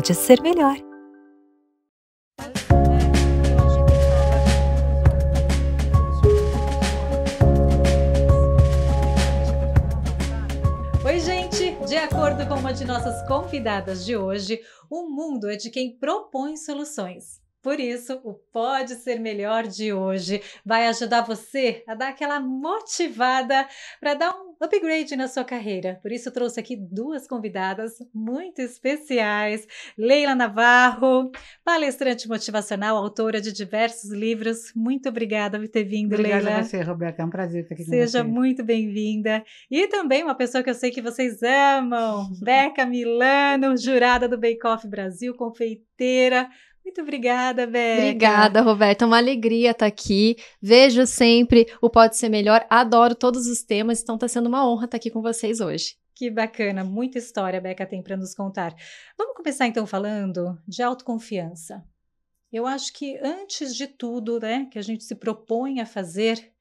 pode ser melhor. Oi, gente! De acordo com uma de nossas convidadas de hoje, o mundo é de quem propõe soluções. Por isso, o Pode Ser Melhor de hoje vai ajudar você a dar aquela motivada para dar um upgrade na sua carreira. Por isso, trouxe aqui duas convidadas muito especiais. Leila Navarro, palestrante motivacional, autora de diversos livros. Muito obrigada por ter vindo, Leila. Obrigada a você, Roberta. É um prazer estar aqui com você. Seja muito bem-vinda. E também uma pessoa que eu sei que vocês amam, Beca Milano, jurada do Bake Off Brasil, confeiteira. Muito obrigada, Beca. Obrigada, Roberta. É uma alegria estar aqui. Vejo sempre o Pode Ser Melhor. Adoro todos os temas, então está sendo uma honra estar aqui com vocês hoje. Que bacana, muita história a Beca tem para nos contar. Vamos começar então falando de autoconfiança. Eu acho que antes de tudo, né, que a gente se propõe a fazer,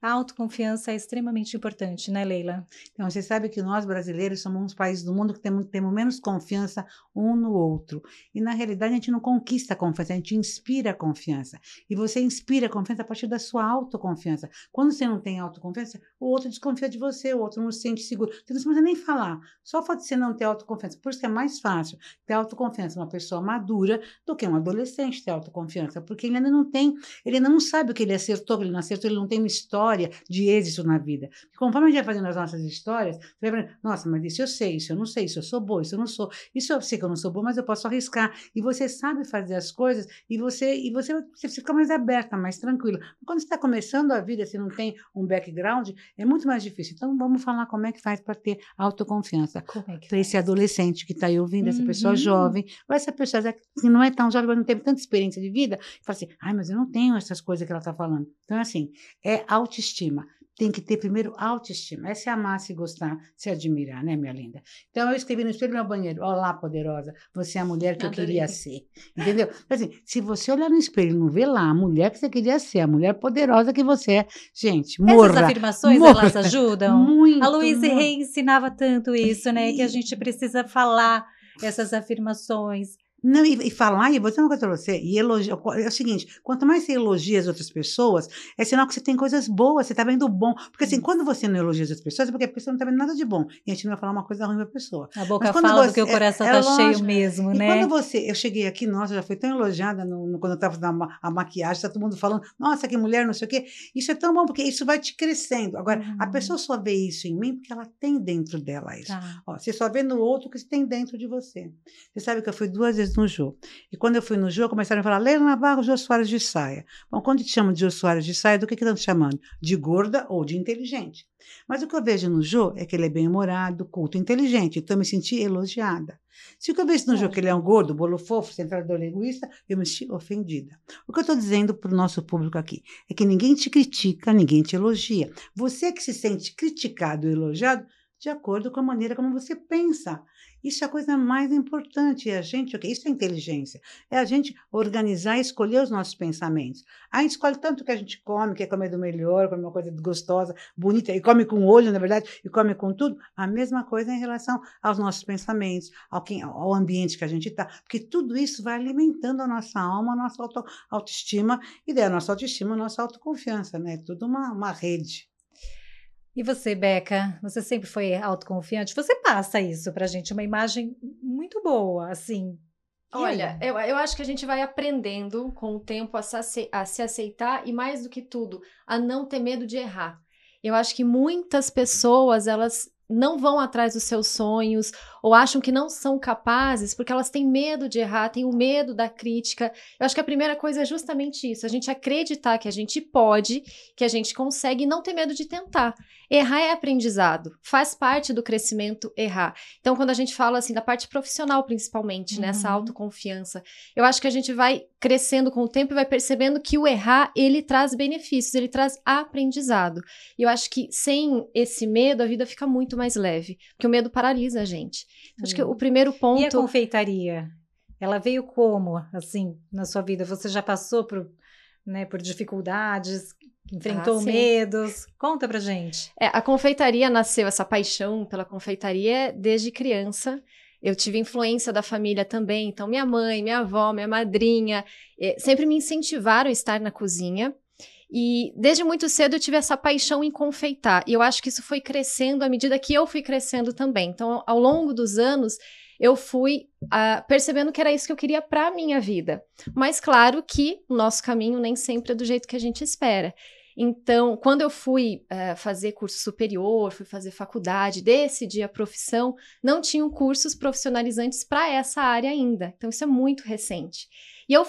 a autoconfiança é extremamente importante, né, Leila? Então, você sabe que nós brasileiros somos um dos países do mundo que temos menos confiança um no outro. E, na realidade, a gente não conquista a confiança, a gente inspira a confiança. E você inspira a confiança a partir da sua autoconfiança. Quando você não tem autoconfiança, o outro desconfia de você, o outro não se sente seguro. Você não precisa nem falar. Só o fato de você não ter autoconfiança. Por isso que é mais fácil ter autoconfiança uma pessoa madura do que um adolescente ter autoconfiança. Porque ele ainda não tem, ele ainda não sabe o que ele acertou, o que ele não acertou, ele não tem uma história de êxito na vida. Conforme a gente vai fazendo as nossas histórias, você vai falando, nossa, mas isso eu sei, isso eu não sei, isso eu sou boa, isso eu não sou, isso eu sei que eu não sou boa, mas eu posso arriscar. E você sabe fazer as coisas e você fica mais aberta, mais tranquila. Quando você está começando a vida, você não tem um background, é muito mais difícil. Então, vamos falar como é que faz para ter autoconfiança. Como é que para esse adolescente que está aí ouvindo, essa pessoa jovem, ou essa pessoa que não é tão jovem, mas não teve tanta experiência de vida, e fala assim, ai, mas eu não tenho essas coisas que ela está falando. Então, assim, é autoestima. Tem que ter primeiro autoestima. É se amar, se gostar, se admirar, né, minha linda? Então, eu escrevi no espelho do meu banheiro, olá, poderosa, você é a mulher que eu queria ser. Entendeu? Então, assim, se você olhar no espelho e não ver lá a mulher que você queria ser, a mulher poderosa que você é, gente, morra. Essas afirmações, morra. Elas ajudam? Muito, A Louise muito. Hay ensinava tanto isso, né? Que a gente precisa falar essas afirmações. Não, e falar, e vou dizer uma coisa para você, e elogiar, é o seguinte, quanto mais você elogia as outras pessoas, é sinal que você tem coisas boas, você está vendo bom, porque assim, quando você não elogia as outras pessoas, é porque a pessoa não está vendo nada de bom, e a gente não vai falar uma coisa ruim para a pessoa. A boca fala porque o coração está cheio lógico. mesmo, E né? quando eu cheguei aqui, nossa, já fui tão elogiada quando eu estava fazendo a maquiagem, tá todo mundo falando, nossa, que mulher, não sei o quê, isso é tão bom, porque isso vai te crescendo. Agora, a pessoa só vê isso em mim porque ela tem dentro dela isso. Tá. Ó, você só vê no outro o que você tem dentro de você. Você sabe que eu fui 2 vezes no Jô. E quando eu fui no Jô, começaram a falar, Leila Navarro, Jô Soares de saia. Bom, quando te chamam de Jô Soares de saia, do que estão te chamando? De gorda ou de inteligente. Mas o que eu vejo no Jô é que ele é bem-humorado, culto, inteligente. Então eu me senti elogiada. Se o que eu vejo no Jô é que ele é um gordo, bolo fofo, centrador egoísta, eu me senti ofendida. O que eu estou dizendo para o nosso público aqui é que ninguém te critica, ninguém te elogia. Você que se sente criticado ou elogiado, de acordo com a maneira como você pensa. Isso é a coisa mais importante. É a gente, isso é inteligência. É a gente organizar e escolher os nossos pensamentos. A gente escolhe tanto o que a gente come, quer comer do melhor, comer uma coisa gostosa, bonita, e come com o olho, na verdade, e come com tudo. A mesma coisa em relação aos nossos pensamentos, ao ambiente que a gente está. Porque tudo isso vai alimentando a nossa alma, a nossa autoestima, e daí a nossa autoestima, a nossa autoconfiança, né? Tudo uma rede. E você, Beca, você sempre foi autoconfiante? Você passa isso pra gente, uma imagem muito boa, assim. Olha, eu acho que a gente vai aprendendo com o tempo a se aceitar e, mais do que tudo, a não ter medo de errar. Eu acho que muitas pessoas, elas não vão atrás dos seus sonhos ou acham que não são capazes porque elas têm medo de errar, têm o medo da crítica. Eu acho que a primeira coisa é justamente isso, a gente acreditar que a gente pode, que a gente consegue e não ter medo de tentar. Errar é aprendizado, faz parte do crescimento errar. Então, quando a gente fala assim da parte profissional principalmente, nessa autoconfiança, eu acho que a gente vai crescendo com o tempo e vai percebendo que o errar, ele traz benefícios, ele traz aprendizado. E eu acho que sem esse medo, a vida fica muito mais leve, porque o medo paralisa a gente. Acho que o primeiro ponto... E a confeitaria? Ela veio como, assim, na sua vida? Você já passou por dificuldades, enfrentou medos? Conta pra gente. A confeitaria nasceu, essa paixão pela confeitaria desde criança. Eu tive influência da família também, então minha mãe, minha avó, minha madrinha, sempre me incentivaram a estar na cozinha. E desde muito cedo eu tive essa paixão em confeitar. E eu acho que isso foi crescendo à medida que eu fui crescendo também. Então, ao longo dos anos, eu fui percebendo que era isso que eu queria para a minha vida. Mas claro que o nosso caminho nem sempre é do jeito que a gente espera. Então, quando eu fui fazer curso superior, fui fazer faculdade, decidi a profissão, não tinham cursos profissionalizantes para essa área ainda. Então, isso é muito recente. E eu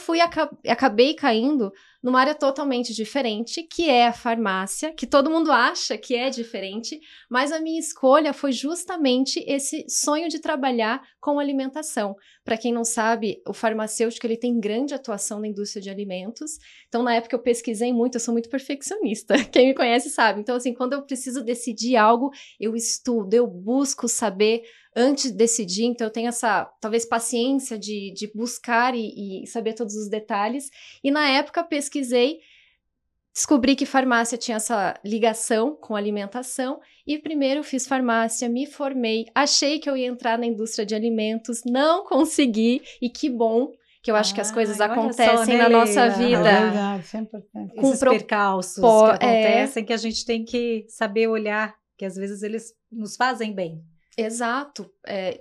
acabei caindo numa área totalmente diferente, que é a farmácia, que todo mundo acha que é diferente, mas a minha escolha foi justamente esse sonho de trabalhar com alimentação. Para quem não sabe, o farmacêutico ele tem grande atuação na indústria de alimentos. Então, na época eu pesquisei muito, eu sou muito perfeccionista. Quem me conhece sabe. Então, assim, quando eu preciso decidir algo, eu estudo, eu busco saber antes de decidir, então eu tenho essa, talvez, paciência de buscar e saber todos os detalhes. E na época pesquisei, descobri que farmácia tinha essa ligação com alimentação e primeiro fiz farmácia, me formei, achei que eu ia entrar na indústria de alimentos, não consegui e que bom que eu acho que as coisas acontecem só, né, na nossa Leila? vida. É verdade, isso é importante. Esses percalços que acontecem que a gente tem que saber olhar, que às vezes eles nos fazem bem. Exato.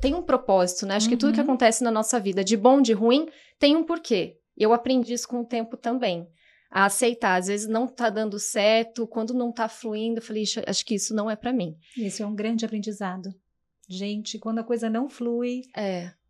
Tem um propósito, né? Acho que tudo que acontece na nossa vida, de bom, de ruim, tem um porquê. Eu aprendi isso com o tempo também. A aceitar. Às vezes não tá dando certo, quando não tá fluindo, eu falei, acho que isso não é para mim. Isso é um grande aprendizado. Gente, quando a coisa não flui,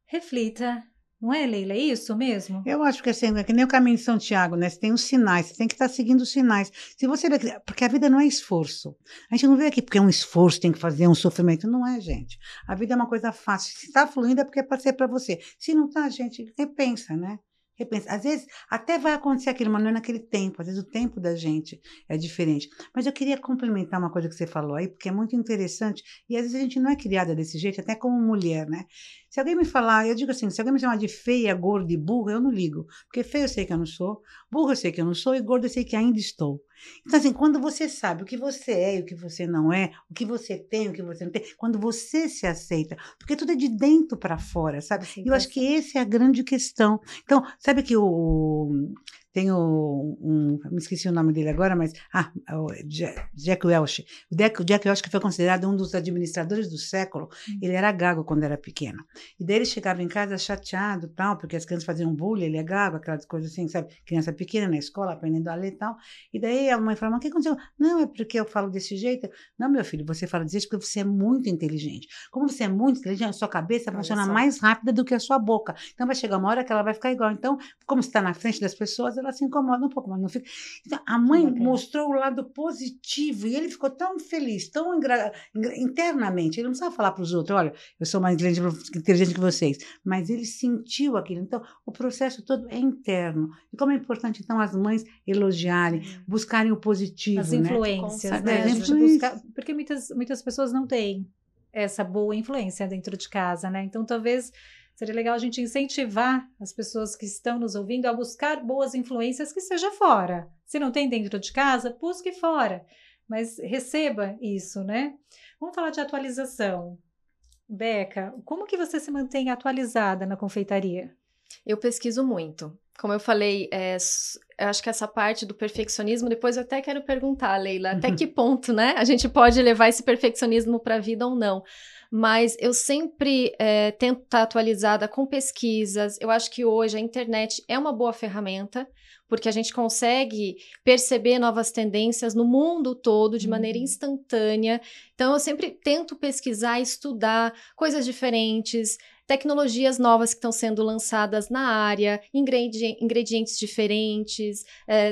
reflita. Não é, Leila? É isso mesmo? Eu acho que assim, é que nem o caminho de São Tiago, né? Você tem os sinais, você tem que estar seguindo os sinais. Se você vê que, porque a vida não é esforço. A gente não veio aqui porque é um esforço, tem que fazer um sofrimento. Não é, gente. A vida é uma coisa fácil. Se está fluindo é porque é para ser para você. Se não está, gente, repensa, né? Repensa. Às vezes até vai acontecer aquilo, mas não é naquele tempo. Às vezes o tempo da gente é diferente. Mas eu queria complementar uma coisa que você falou aí, porque é muito interessante. E às vezes a gente não é criada desse jeito, até como mulher, né? Se alguém me falar, eu digo assim, se alguém me chamar de feia, gorda e burra, eu não ligo. Porque feia eu sei que eu não sou, burra eu sei que eu não sou e gorda eu sei que ainda estou. Então, assim, quando você sabe o que você é e o que você não é, o que você tem e o que você não tem, quando você se aceita, porque tudo é de dentro para fora, sabe? E eu acho que essa é a grande questão. Então, sabe que tem me esqueci o nome dele agora, mas, o Jack Welch. O Jack Welch, que foi considerado um dos administradores do século, ele era gago quando era pequeno. E daí ele chegava em casa chateado, tal, porque as crianças faziam bullying, ele é gago, aquelas coisas assim, sabe? Criança pequena na escola, aprendendo a ler e tal. E daí a mãe falava, mas o que aconteceu? Não, é porque eu falo desse jeito. Não, meu filho, você fala desse jeito porque você é muito inteligente. Como você é muito inteligente, a sua cabeça funciona mais rápida do que a sua boca. Então vai chegar uma hora que ela vai ficar igual. Então, como você está na frente das pessoas, ela se incomoda um pouco, mas não fica. Então, a mãe mostrou o lado positivo e ele ficou tão feliz, tão internamente. Ele não precisava falar para os outros, olha, eu sou mais inteligente que vocês, mas ele sentiu aquilo. Então, o processo todo é interno. E como é importante, então, as mães elogiarem, buscarem o positivo. As influências, né? A gente busca, porque muitas pessoas não têm essa boa influência dentro de casa, né? Então, talvez seria legal a gente incentivar as pessoas que estão nos ouvindo a buscar boas influências que seja fora. Se não tem dentro de casa, busque fora. Mas receba isso, né? Vamos falar de atualização. Beca, como que você se mantém atualizada na confeitaria? Eu pesquiso muito. Como eu falei, eu acho que essa parte do perfeccionismo, depois eu até quero perguntar, Leila, até que ponto, né? A gente pode levar esse perfeccionismo para a vida ou não. Mas eu sempre tento estar atualizada com pesquisas. Eu acho que hoje a internet é uma boa ferramenta, porque a gente consegue perceber novas tendências no mundo todo de maneira instantânea. Então, eu sempre tento pesquisar, estudar coisas diferentes, tecnologias novas que estão sendo lançadas na área, ingredientes diferentes,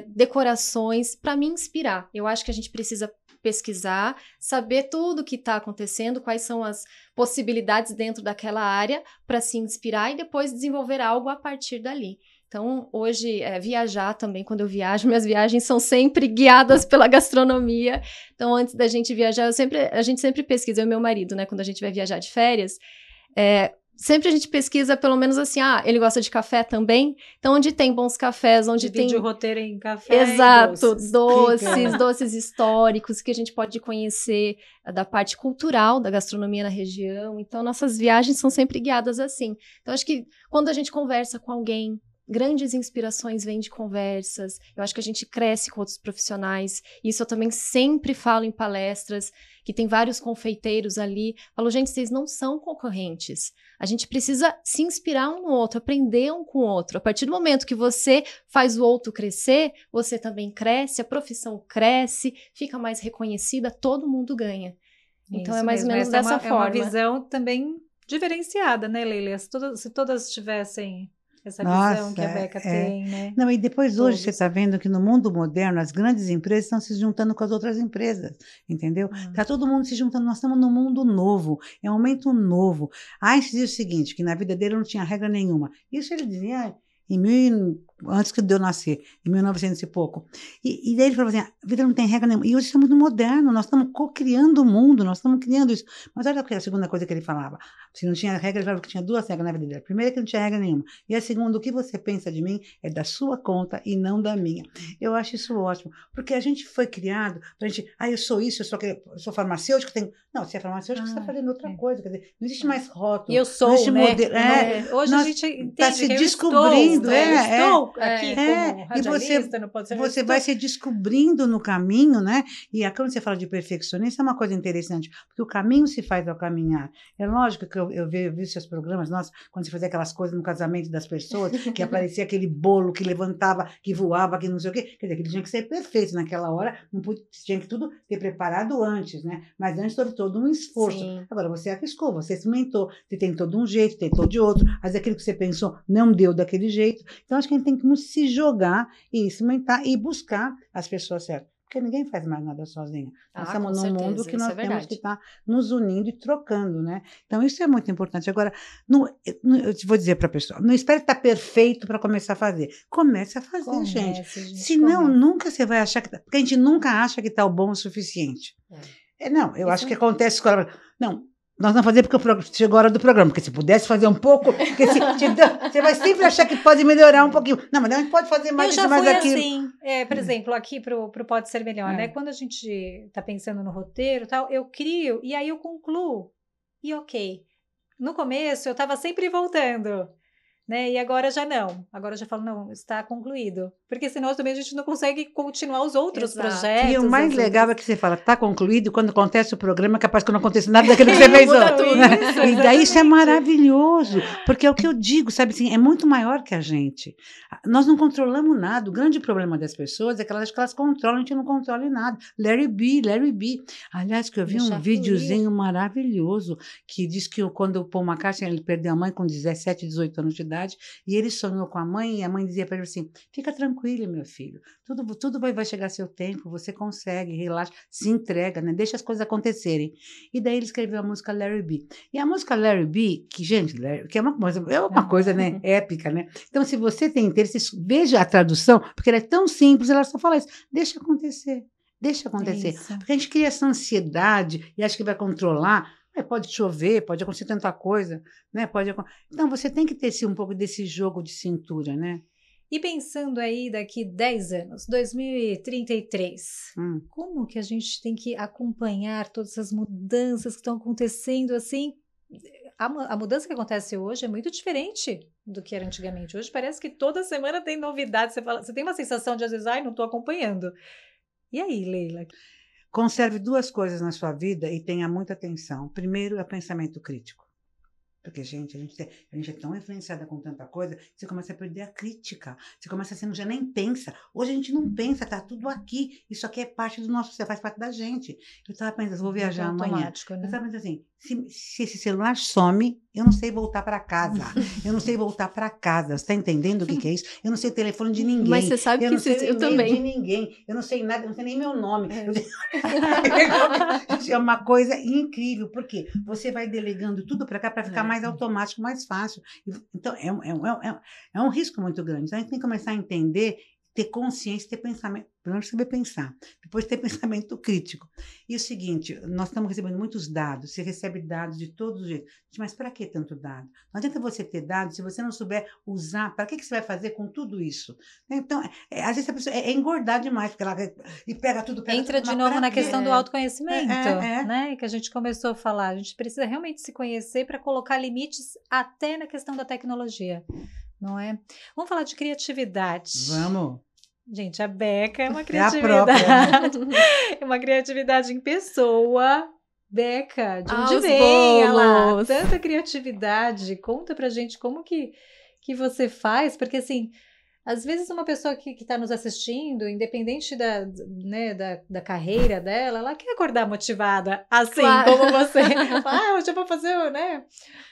decorações, para me inspirar. Eu acho que a gente precisa pesquisar, saber tudo o que está acontecendo, quais são as possibilidades dentro daquela área para se inspirar e depois desenvolver algo a partir dali. Então, hoje, viajar também, quando eu viajo, minhas viagens são sempre guiadas pela gastronomia. Então, antes da gente viajar, a gente sempre pesquisa, eu e meu marido, né, quando a gente vai viajar de férias, sempre a gente pesquisa pelo menos assim, ele gosta de café também? Então, onde tem bons cafés, onde tem... Divide o roteiro em café Exato, e doces históricos que a gente pode conhecer da parte cultural da gastronomia na região. Então, nossas viagens são sempre guiadas assim. Então, acho que quando a gente conversa com alguém, grandes inspirações vêm de conversas. Eu acho que a gente cresce com outros profissionais. Isso eu também sempre falo em palestras, que tem vários confeiteiros ali. Falo, gente, vocês não são concorrentes. A gente precisa se inspirar um no outro, aprender um com o outro. A partir do momento que você faz o outro crescer, você também cresce, a profissão cresce, fica mais reconhecida, todo mundo ganha. Então, Isso é mais ou menos Essa dessa é uma forma. visão também diferenciada, né, Leila? Se todas tivessem essa visão que a Beca tem, né? Não, e depois hoje você Todos. está vendo que no mundo moderno as grandes empresas estão se juntando com as outras empresas, entendeu? Está todo mundo se juntando, nós estamos num mundo novo, é um momento novo. Einstein diz o seguinte, que na vida dele não tinha regra nenhuma. Isso ele dizia antes de eu nascer, em 1900 e pouco. E daí ele falou assim, a vida não tem regra nenhuma. E hoje estamos no moderno, nós estamos co-criando o mundo, nós estamos criando isso. Mas olha a segunda coisa que ele falava. Se não tinha regra, ele falava que tinha duas regras na vida dele. A primeira é que não tinha regra nenhuma. E a segunda, o que você pensa de mim é da sua conta e não da minha. Eu acho isso ótimo, porque a gente foi criado pra gente, eu sou isso, eu sou farmacêutico, tenho... Não, se é farmacêutico, você está fazendo outra coisa. Quer dizer, não existe mais rótulo. E eu sou, não existe né? modelo. Hoje a gente entende tá se que descobrindo, eu estou aqui como e radialista, não pode ser você vai se descobrindo no caminho, né? E quando você fala de perfeccionista, é uma coisa interessante, porque o caminho se faz ao caminhar. É lógico que eu vi seus programas, nossa, quando você fazia aquelas coisas no casamento das pessoas, que aparecia aquele bolo que levantava, que voava, que não sei o quê, quer dizer, que ele tinha que ser perfeito naquela hora, não podia, tinha que tudo ter preparado antes, né? Mas antes houve todo um esforço. Sim. Agora você arriscou, você experimentou, você tentou de um jeito, tentou de outro, mas aquilo que você pensou não deu daquele jeito. Então acho que a gente tem que se jogar e experimentar e buscar as pessoas certas. Porque ninguém faz mais nada sozinho. Nós estamos num mundo que nós temos que estar nos unindo e trocando, né? Então, isso é muito importante. Agora, eu te vou dizer para a pessoa, não espere estar perfeito para começar a fazer. Comece a fazer, gente. Senão, nunca você vai achar que... Porque a gente nunca acha que está bom o suficiente. Não, eu acho que acontece com ela. Não, nós não fazemos porque chegou a hora do programa, porque se pudesse fazer um pouco, porque você vai sempre achar que pode melhorar um pouquinho. Não, mas a gente pode fazer mais isso, mais aquilo. Assim, por exemplo, aqui pro Pode Ser Melhor, né? Quando a gente está pensando no roteiro e tal, eu crio e aí eu concluo. E ok. No começo eu estava sempre voltando, né? E agora já não. Agora eu já falo, não, está concluído. Porque senão também a gente não consegue continuar os outros projetos. E o mais legal é que você fala, está concluído, quando acontece o programa, é capaz que não aconteça nada daquilo que você fez antes. E daí isso é maravilhoso, porque é o que eu digo, sabe assim, é muito maior que a gente. Nós não controlamos nada. O grande problema das pessoas é que elas acham que elas controlam, a gente não controla nada. Let it be, let it be. Aliás, que eu vi um videozinho maravilhoso que diz que quando o Paul McCartney, ele perdeu a mãe com 17, 18 anos de idade, e ele sonhou com a mãe, e a mãe dizia para ele assim, fica tranquilo, meu filho, tudo vai chegar seu tempo, você consegue, relaxa, se entrega, né? Deixa as coisas acontecerem. E daí ele escreveu a música Larry B. E a música Larry B, que, gente, que é uma coisa, né, épica, né? Então, se você tem interesse, veja a tradução, porque ela é tão simples, ela só fala isso, deixa acontecer. Deixa acontecer. Porque a gente cria essa ansiedade e acha que vai controlar. Pode chover, pode acontecer tanta coisa, né? Então, você tem que ter um pouco desse jogo de cintura, né? E pensando aí daqui 10 anos, 2033, como que a gente tem que acompanhar todas essas mudanças que estão acontecendo assim? A mudança que acontece hoje é muito diferente do que era antigamente. Hoje parece que toda semana tem novidade. Você tem uma sensação de, às vezes, não estou acompanhando. E aí, Leila? Conserve duas coisas na sua vida e tenha muita atenção. Primeiro é o pensamento crítico. Porque, gente, a gente é tão influenciada com tanta coisa que você começa a perder a crítica. Você começa a ser, já nem pensa. Hoje a gente não pensa, tá tudo aqui. Isso aqui é parte do nosso, faz parte da gente. Eu estava pensando, vou viajar amanhã. Né? Eu estava pensando assim, se esse celular some, eu não sei voltar para casa. Eu não sei voltar para casa. Você está entendendo o que é isso? Eu não sei o telefone de ninguém. Mas você sabe que eu também. De ninguém. Eu não sei nada, eu não sei nem meu nome. É uma coisa incrível, porque você vai delegando tudo para cá para ficar mais automático, mais fácil. Então, é um risco muito grande. Então, a gente tem que começar a entender ter consciência, ter pensamento, primeiro saber pensar, depois ter pensamento crítico. E o seguinte, nós estamos recebendo muitos dados, você recebe dados de todos os jeitos, mas para que tanto dado? Não adianta você ter dados se você não souber usar, para que você vai fazer com tudo isso? Então, às vezes a pessoa é engordar demais, porque ela e pega tudo, Entra de novo na questão do autoconhecimento, né? Que a gente começou a falar, a gente precisa realmente se conhecer para colocar limites até na questão da tecnologia, não é? Vamos falar de criatividade. Vamos. Gente, a Beca é uma É a criatividade. própria, né? É uma criatividade em pessoa. Beca, de onde Os vem? Olha lá, bolos. tanta criatividade. Conta pra gente como que você faz, porque assim, às vezes uma pessoa que está nos assistindo, independente da carreira dela, ela quer acordar motivada, assim Claro. como você. Hoje eu vou fazer, né,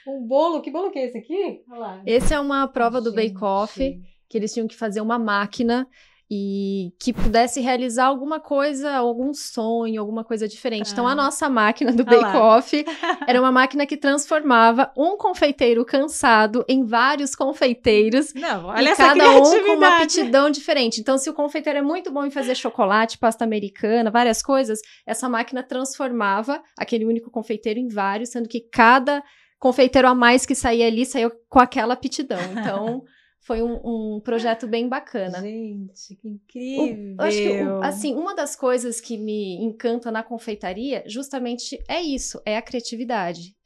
um bolo. Que bolo que é esse aqui? Olha lá. Esse é uma prova do Gente. Bake Off, que eles tinham que fazer uma máquina e que pudesse realizar alguma coisa, algum sonho, alguma coisa diferente. Então, a nossa máquina do Olha Bake lá. Off era uma máquina que transformava um confeiteiro cansado em vários confeiteiros, Não, olha e essa cada um com uma criatividade. aptidão diferente. Então, se o confeiteiro é muito bom em fazer chocolate, pasta americana, várias coisas, essa máquina transformava aquele único confeiteiro em vários, sendo que cada confeiteiro a mais que saía ali saiu com aquela aptidão. Então, foi um projeto bem bacana. Gente, que incrível. Eu acho que, assim, uma das coisas que me encanta na confeitaria justamente é isso, é a criatividade.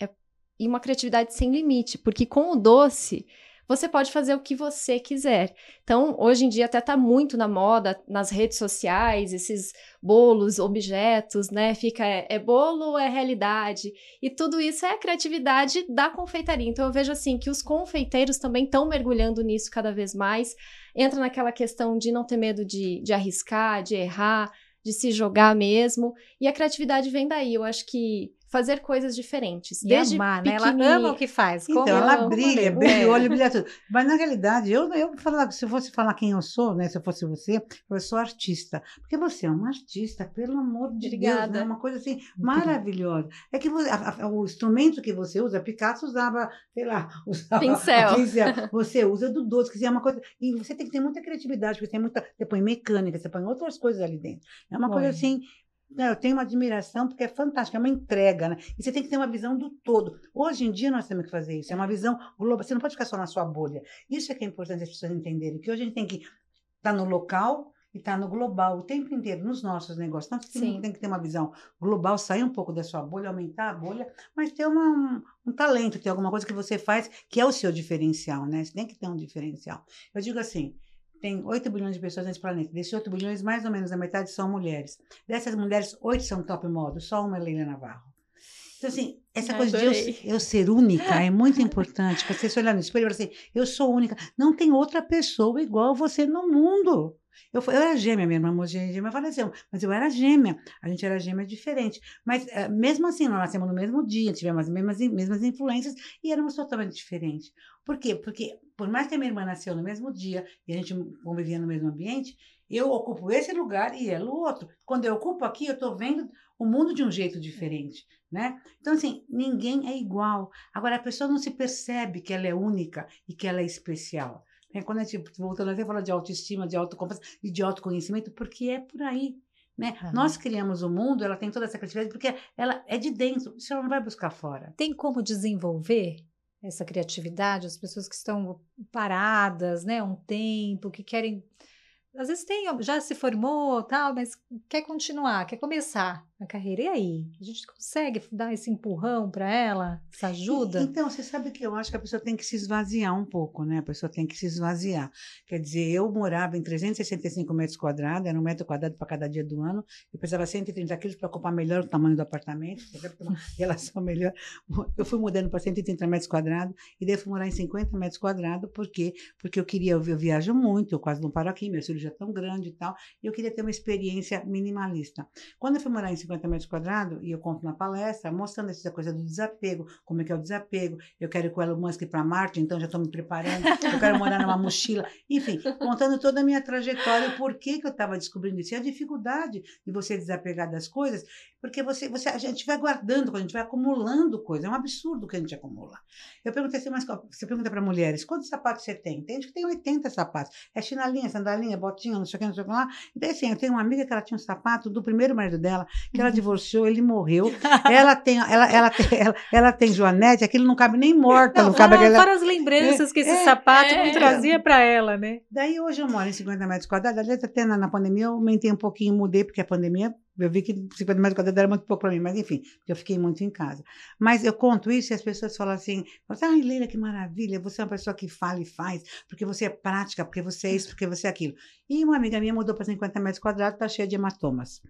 E uma criatividade sem limite, porque com o doce você pode fazer o que você quiser. Então, hoje em dia até tá muito na moda, nas redes sociais, esses bolos, objetos, né? Fica, é bolo ou é realidade? E tudo isso é a criatividade da confeitaria. Então, eu vejo assim que os confeiteiros também estão mergulhando nisso cada vez mais. Entra naquela questão de não ter medo de arriscar, de errar, de se jogar mesmo. E a criatividade vem daí. Eu acho que fazer coisas diferentes. E Desde amar, né? Ela pequenininha. ama o que faz. Então, como ela como brilha, eu. brilha o olho, brilha tudo. Mas, na realidade, eu falar, se eu fosse falar quem eu sou, né? Se eu fosse você, eu sou artista. Porque você é uma artista, pelo amor de Obrigada. Deus, né? Uma coisa assim, maravilhosa. É que o instrumento que você usa, Picasso usava, sei lá, usava Pincel. Você usa do doce, que é uma coisa. E você tem que ter muita criatividade, porque você põe mecânica, você põe outras coisas ali dentro. É uma coisa Põe. assim. Eu tenho uma admiração porque é fantástico, é uma entrega, né? E você tem que ter uma visão do todo. Hoje em dia nós temos que fazer isso, é uma visão global. Você não pode ficar só na sua bolha. Isso é que é importante as pessoas entenderem, que hoje a gente tem que estar no local e estar no global o tempo inteiro, nos nossos negócios. Então, você Sim. tem que ter uma visão global, sair um pouco da sua bolha, aumentar a bolha, mas ter um talento, ter alguma coisa que você faz que é o seu diferencial, né? Você tem que ter um diferencial. Eu digo assim, tem 8 bilhões de pessoas nesse planeta. Desses 8 bilhões, mais ou menos a metade são mulheres. Dessas mulheres, 8 são top model, só uma é Leila Navarro. Então, assim, essa coisa de eu ser única é muito importante. Para você se olhar no espelho e falar assim, eu sou única. Não tem outra pessoa igual a você no mundo. Eu era gêmea, minha irmã gêmea faleceu, mas eu era gêmea. A gente era gêmea diferente. Mas, mesmo assim, nós nascemos no mesmo dia, tivemos as mesmas influências e éramos totalmente diferentes. Por quê? Porque, por mais que a minha irmã nasceu no mesmo dia e a gente convivia no mesmo ambiente, eu ocupo esse lugar e ela o outro. Quando eu ocupo aqui, eu estou vendo o mundo de um jeito diferente, né? Então, assim, ninguém é igual. Agora, a pessoa não se percebe que ela é única e que ela é especial. Quando a gente, voltando a falar de autoestima, de autoconfiança e de autoconhecimento, porque é por aí, né? Nós criamos o mundo, ela tem toda essa criatividade, porque ela é de dentro, isso ela não vai buscar fora. Tem como desenvolver essa criatividade? As pessoas que estão paradas, né, um tempo, que querem... Às vezes já se formou, tal, mas quer continuar, quer começar a carreira. E aí? A gente consegue dar esse empurrão para ela? Essa ajuda? Então, você sabe que eu acho que a pessoa tem que se esvaziar um pouco, né? A pessoa tem que se esvaziar. Quer dizer, eu morava em 365 metros quadrados, era 1 metro quadrado para cada dia do ano, eu pesava 130 quilos para ocupar melhor o tamanho do apartamento, para ter uma relação melhor. Eu fui mudando para 130 metros quadrados e daí fui morar em 50 metros quadrados, por quê? Porque eu viajo muito, eu quase não paro aqui, meu filho já é tão grande e tal, e eu queria ter uma experiência minimalista. Quando eu fui morar em 50 metros quadrados, e eu conto na palestra, mostrando essa coisa do desapego, como é que é o desapego, eu quero ir com o Elon Musk para Marte, então já estou me preparando, eu quero morar numa mochila, enfim, contando toda a minha trajetória, o porquê que eu estava descobrindo isso, e a dificuldade de você desapegar das coisas, Porque a gente vai guardando, a gente vai acumulando coisa. É um absurdo que a gente acumula. Eu perguntei assim, mas você pergunta para mulheres, quantos sapatos você tem? Tem gente que tem 80 sapatos. É chinelinha, sandalinha, botinha, não sei o que, não sei o que lá. Então, assim, eu tenho uma amiga que ela tinha um sapato do primeiro marido dela, que ela divorciou, ele morreu. Ela tem Joanete, aquilo não cabe nem morta, não cabe aquela... Fora as lembranças que esse sapato não trazia para ela, né? Daí hoje eu moro em 50 metros quadrados, aliás, até na pandemia eu aumentei um pouquinho, mudei, porque a pandemia, eu vi que 50 metros quadrados era muito pouco para mim, mas enfim, porque eu fiquei muito em casa. Mas eu conto isso e as pessoas falam assim, ai, Leila, que maravilha, você é uma pessoa que fala e faz, porque você é prática, porque você é isso, porque você é aquilo. E uma amiga minha mudou para 50 metros quadrados, está cheia de hematomas.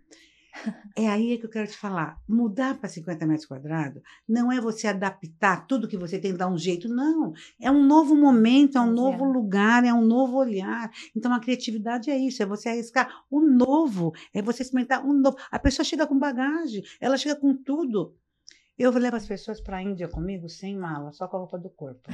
É aí que eu quero te falar. Mudar para 50 metros quadrados não é você adaptar tudo que você tem, dar um jeito, não. É um novo momento, é um novo lugar, é um novo olhar. Então, a criatividade é isso, é você arriscar o novo, é você experimentar o novo. A pessoa chega com bagagem, ela chega com tudo. Eu levo as pessoas para a Índia comigo sem mala, só com a roupa do corpo.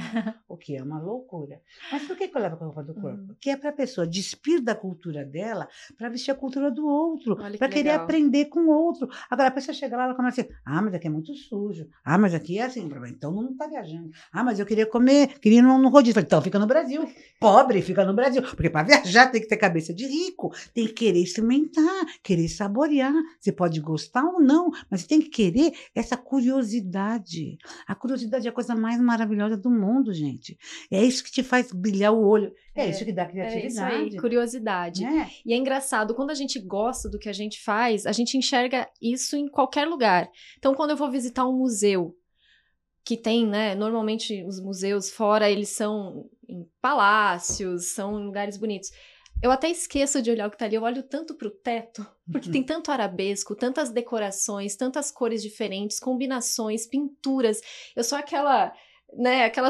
O que é uma loucura. Mas por que eu levo com a roupa do corpo? Porque é para a pessoa despir da cultura dela para vestir a cultura do outro, para querer aprender com o outro. Agora, a pessoa chega lá, ela começa assim, mas aqui é muito sujo. Mas aqui é assim, então não está viajando. Mas eu queria comer, queria ir no rodízio. Falei, então fica no Brasil. Pobre, fica no Brasil. Porque para viajar tem que ter cabeça de rico, tem que querer experimentar, querer saborear. Você pode gostar ou não, mas você tem que querer essa curiosidade. A curiosidade é a coisa mais maravilhosa do mundo, gente. É isso que te faz brilhar o olho. É isso que dá criatividade. É isso aí, curiosidade. E é engraçado, quando a gente gosta do que a gente faz, a gente enxerga isso em qualquer lugar. Então, quando eu vou visitar um museu, que tem, né, normalmente os museus fora, eles são em palácios, são em lugares bonitos. Eu até esqueço de olhar o que tá ali, eu olho tanto pro teto, porque tem tanto arabesco, tantas decorações, tantas cores diferentes, combinações, pinturas. Eu sou aquela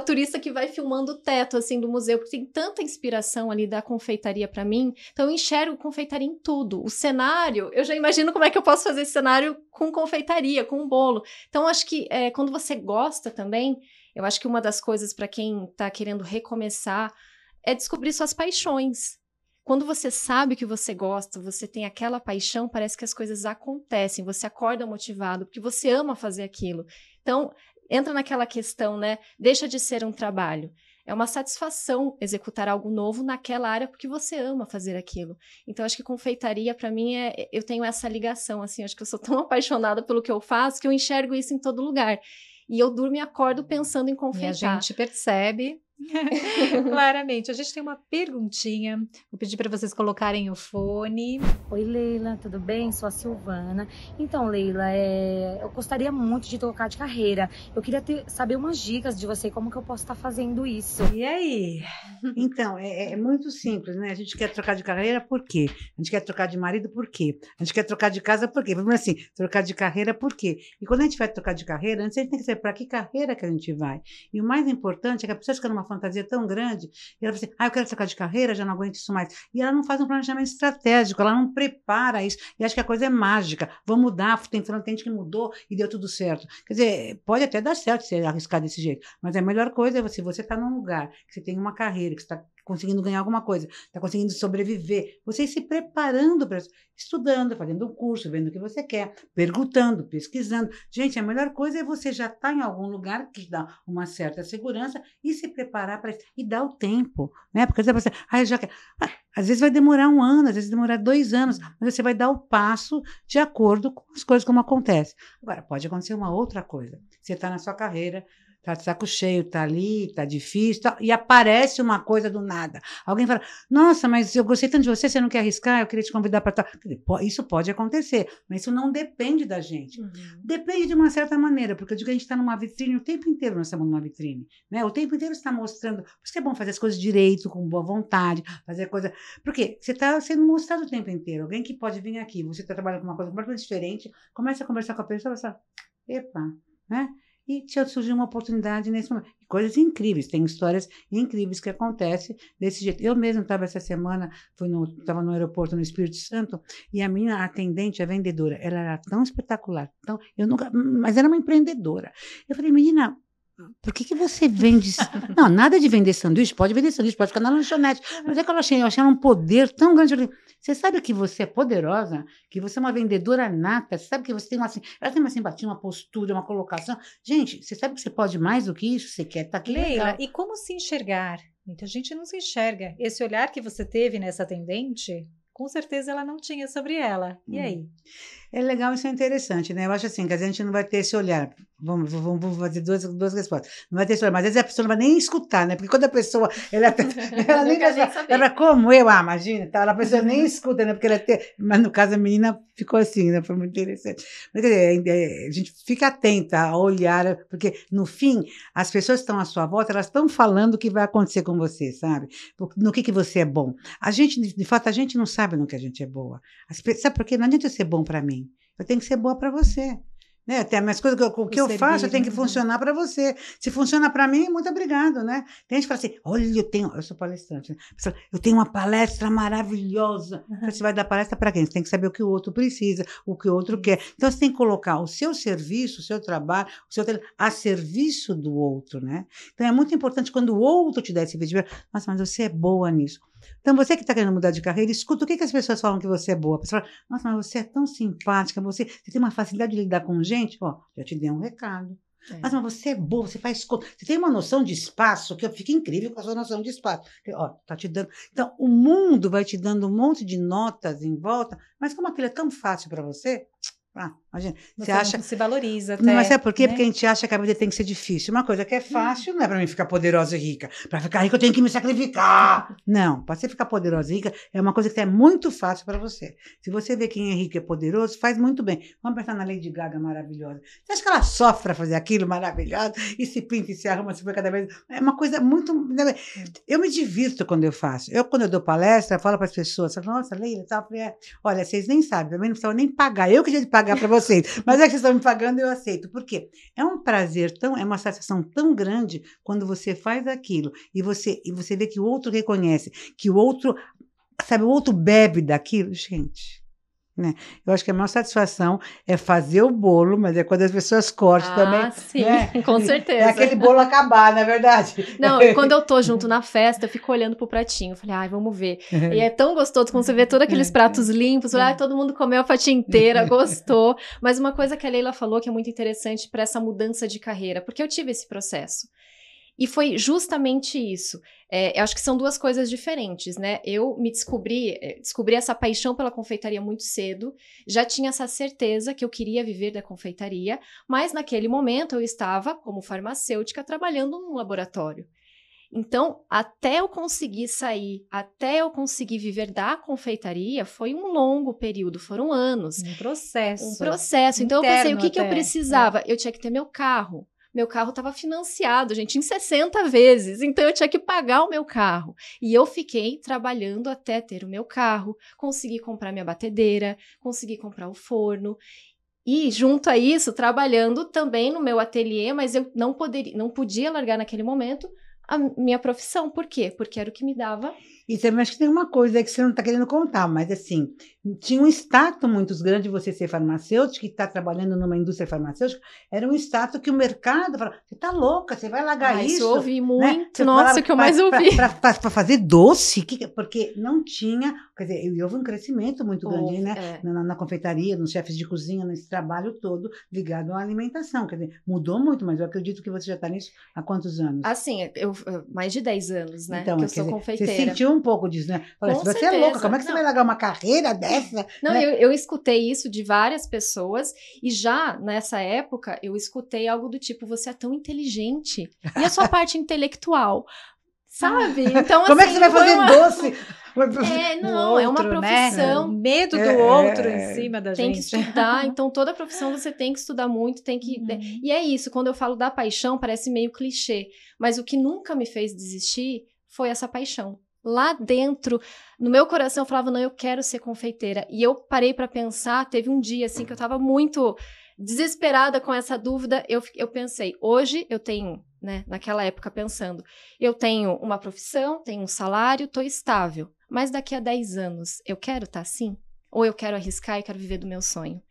turista que vai filmando o teto, assim, do museu, porque tem tanta inspiração ali da confeitaria para mim. Então, eu enxergo confeitaria em tudo. O cenário, eu já imagino como é que eu posso fazer esse cenário com confeitaria, com um bolo. Então, acho que quando você gosta também, eu acho que uma das coisas para quem tá querendo recomeçar é descobrir suas paixões. Quando você sabe que você gosta, você tem aquela paixão, parece que as coisas acontecem, você acorda motivado, porque você ama fazer aquilo. Então, entra naquela questão, né? Deixa de ser um trabalho. É uma satisfação executar algo novo naquela área, porque você ama fazer aquilo. Então, acho que confeitaria, para mim, eu tenho essa ligação, assim, acho que eu sou tão apaixonada pelo que eu faço, que eu enxergo isso em todo lugar. E eu durmo e acordo pensando em confeitar. E a gente percebe... Claramente. A gente tem uma perguntinha. Vou pedir para vocês colocarem o fone. Oi, Leila, tudo bem? Sou a Silvana. Então, Leila, eu gostaria muito de trocar de carreira. Eu queria saber umas dicas de você, como que eu posso estar fazendo isso. E aí? Então, é muito simples, né? A gente quer trocar de carreira por quê? A gente quer trocar de marido por quê? A gente quer trocar de casa por quê? Vamos assim, trocar de carreira por quê? E quando a gente vai trocar de carreira, antes a gente tem que saber para que carreira que a gente vai. E o mais importante é que a pessoa fica numa fantasia tão grande, e ela fala assim, eu quero trocar de carreira, já não aguento isso mais. E ela não faz um planejamento estratégico, ela não prepara isso, e acha que a coisa é mágica, vou mudar, tem gente que mudou e deu tudo certo. Quer dizer, pode até dar certo se arriscar desse jeito, mas a melhor coisa é você está num lugar, que você tem uma carreira, que você está conseguindo ganhar alguma coisa, está conseguindo sobreviver, você ir se preparando para isso, estudando, fazendo um curso, vendo o que você quer, perguntando, pesquisando. Gente, a melhor coisa é você já estar em algum lugar que dá uma certa segurança e se preparar para isso, e dar o tempo, né? Porque você já quer... Às vezes vai demorar 1 ano, às vezes vai demorar 2 anos, mas você vai dar o passo de acordo com as coisas como acontecem. Agora, pode acontecer uma outra coisa. Você está na sua carreira, tá de saco cheio, tá ali, tá difícil, e aparece uma coisa do nada. Alguém fala, nossa, mas eu gostei tanto de você, você não quer arriscar? Eu queria te convidar para tal. Isso pode acontecer, mas isso não depende da gente. Depende de uma certa maneira, porque eu digo que a gente está numa vitrine, o tempo inteiro nós estamos numa vitrine, né? O tempo inteiro está mostrando, por isso que é bom fazer as coisas direito, com boa vontade, fazer coisa... Porque você está sendo mostrado o tempo inteiro. Alguém que pode vir aqui, você está trabalhando com uma coisa completamente diferente, começa a conversar com a pessoa e fala, epa, né? E surgiu uma oportunidade nesse momento. Coisas incríveis, tem histórias incríveis que acontecem desse jeito. Eu mesma estava essa semana, estava no aeroporto no Espírito Santo, e a minha atendente, a vendedora, ela era tão espetacular, mas era uma empreendedora. Eu falei, menina, por que você vende... Não, nada de vender sanduíche, pode ficar na lanchonete. Mas é que eu achei ela um poder tão grande. Eu falei, você sabe que você é poderosa? Que você é uma vendedora nata? Você sabe que você tem ela tem uma simpatia, uma postura, uma colocação. Gente, você sabe que você pode mais do que isso? Você quer estar aqui Leila, legal. e como se enxergar? Muita gente não se enxerga. Esse olhar que você teve nessa atendente, com certeza ela não tinha sobre ela. E aí? É legal, isso é interessante, né? Eu acho assim, que a gente não vai ter esse olhar. Vamos fazer duas respostas. Não vai ter esse olhar, mas às vezes a pessoa não vai nem escutar, né? Porque quando a pessoa, ela nem vai saber. Ela como eu, imagina, tá? A pessoa nem escuta, né? Porque mas no caso a menina ficou assim, né? Foi muito interessante. Mas, quer dizer, a gente fica atenta a olhar, porque no fim, as pessoas que estão à sua volta, elas estão falando o que vai acontecer com você, sabe? No que você é bom. A gente, de fato, a gente não sabe no que a gente é boa. Sabe por quê? Não adianta ser bom para mim. Eu tenho que ser boa para você. Né? Até as coisas que eu faço, eu tenho que funcionar para você. Se funciona para mim, muito obrigado, né? Tem gente que fala assim, olha, eu sou palestrante, né? Eu tenho uma palestra maravilhosa. Você vai dar palestra para quem? Você tem que saber o que o outro precisa, o que o outro quer. Então, você tem que colocar o seu serviço, o seu trabalho, a serviço do outro, né? Então, é muito importante quando o outro te dá esse feedback, mas você é boa nisso. Então, você que está querendo mudar de carreira, escuta o que as pessoas falam que você é boa. A pessoa fala, nossa, mas você é tão simpática, você tem uma facilidade de lidar com gente. Ó, já te dei um recado. Mas você é boa, você faz conta. Você tem uma noção de espaço que fica incrível com a sua noção de espaço. Ó, tá te dando. Então, o mundo vai te dando um monte de notas em volta, mas como aquilo é tão fácil para você... imagina, você acha não se valoriza até, mas é por quê? né? Porque a gente acha que a vida tem que ser difícil. Uma coisa que é fácil não é para mim ficar poderosa e rica. Para ficar rica eu tenho que me sacrificar. Não, para você ficar poderosa e rica é uma coisa que é muito fácil para você. Se você vê quem é rico e é poderoso, faz muito bem. Vamos pensar na Lady Gaga maravilhosa. Você acha que ela sofre para fazer aquilo maravilhoso e se pinta e se arruma, se foi cada vez... É uma coisa muito... Eu me divirto quando eu faço. Quando eu dou palestra, eu falo para as pessoas, nossa, Leila, tal, olha, vocês nem sabem, também não precisam nem pagar. Eu que tinha de pagar para vocês. Mas é que vocês estão me pagando, eu aceito. Por quê? É um prazer é uma satisfação tão grande quando você faz aquilo e você vê que o outro reconhece, que o outro, sabe, o outro bebe daquilo. Gente, né? Eu acho que a maior satisfação é fazer o bolo, mas é quando as pessoas cortam também. Sim, né? Com certeza. É aquele bolo acabar, não é verdade? Não, quando eu tô junto na festa, eu fico olhando pro pratinho. Eu falei, ai, vamos ver. E é tão gostoso quando você vê todos aqueles pratos limpos. Todo mundo comeu a fatia inteira, gostou. Mas uma coisa que a Leila falou que é muito interessante para essa mudança de carreira, porque eu tive esse processo. E foi justamente isso. Eu acho que são duas coisas diferentes, né? Eu me descobri essa paixão pela confeitaria muito cedo, já tinha essa certeza que eu queria viver da confeitaria, mas naquele momento eu estava, como farmacêutica, trabalhando num laboratório. Então, até eu conseguir sair, até eu conseguir viver da confeitaria, foi um longo período, foram anos. Um processo. Então, eu pensei, o que eu precisava? Eu tinha que ter meu carro. Meu carro estava financiado, gente, em 60 vezes. Então, eu tinha que pagar o meu carro. E eu fiquei trabalhando até ter o meu carro, consegui comprar minha batedeira, consegui comprar o forno. E, junto a isso, trabalhando também no meu ateliê, mas eu não podia largar naquele momento a minha profissão. Por quê? Porque era o que me dava... E também acho que tem uma coisa aí que você não está querendo contar, mas assim, tinha um status muito grande de você ser farmacêutico, que está trabalhando numa indústria farmacêutica, era um status que o mercado falava, você está louca, você vai largar isso? Isso eu ouvi muito, né? Nossa, o que eu mais ouvi. Para fazer doce, porque não tinha, quer dizer, houve um crescimento muito grande, né? Na confeitaria, nos chefes de cozinha, nesse trabalho todo ligado à alimentação, quer dizer, mudou muito, mas eu acredito que você já está nisso há quantos anos? Assim, mais de 10 anos, né, então, que eu sou confeiteira. Você sentiu um pouco disso, né? Falei, você é louca, como é que você vai largar uma carreira dessa? Não, né? eu escutei isso de várias pessoas e já nessa época eu escutei algo do tipo, você é tão inteligente. E a sua parte intelectual? Sabe? Então, como é que você vai fazer doce? É uma profissão. Né? Medo do outro em cima da gente. Tem que estudar, então toda profissão você tem que estudar muito, tem que... E é isso, quando eu falo da paixão, parece meio clichê, mas o que nunca me fez desistir foi essa paixão. Lá dentro, no meu coração, eu falava, não, eu quero ser confeiteira. E eu parei para pensar, teve um dia, assim, que eu tava muito desesperada com essa dúvida, eu pensei, hoje eu tenho, né, naquela época pensando, eu tenho uma profissão, tenho um salário, tô estável, mas daqui a 10 anos, eu quero estar assim? Ou eu quero arriscar e quero viver do meu sonho?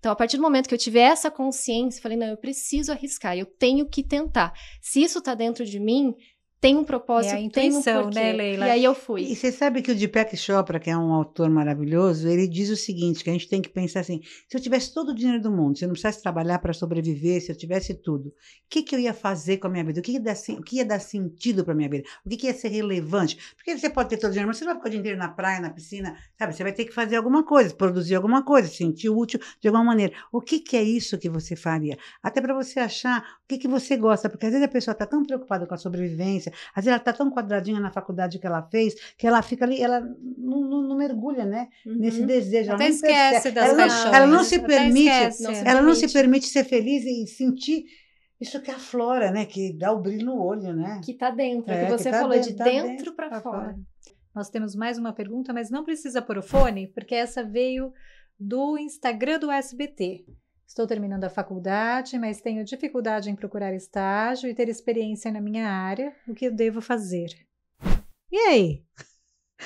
Então, a partir do momento que eu tive essa consciência, eu falei, não, eu preciso arriscar, eu tenho que tentar. Se isso tá dentro de mim, tem um propósito, É a tem um intuição, porquê. né, Leila? E aí eu fui. E você sabe que o Deepak Chopra, que é um autor maravilhoso, ele diz o seguinte, que a gente tem que pensar assim, se eu tivesse todo o dinheiro do mundo, se eu não precisasse trabalhar para sobreviver, se eu tivesse tudo, o que eu ia fazer com a minha vida? O que ia dar sentido para a minha vida? O que ia ser relevante? Porque você pode ter todo o dinheiro, mas você não vai ficar o dia inteiro na praia, na piscina, sabe? Você vai ter que fazer alguma coisa, produzir alguma coisa, se sentir útil de alguma maneira. O que é isso que você faria? Até para você achar o que você gosta, porque às vezes a pessoa está tão preocupada com a sobrevivência, às vezes ela está tão quadradinha na faculdade que ela fez, que ela fica ali, ela não mergulha, né? Nesse desejo. Até ela não esquece percebe, das paixões. ela não se Até permite, esquece. ela não se permite ser feliz e sentir isso que aflora, né? Que dá o brilho no olho, né? Que tá dentro, é o É, que você que tá falou, dentro, de tá dentro dentro para pra fora. fora. Nós temos mais uma pergunta, mas não precisa pôr o fone, porque essa veio do Instagram do SBT. Estou terminando a faculdade, mas tenho dificuldade em procurar estágio e ter experiência na minha área. O que eu devo fazer? E aí?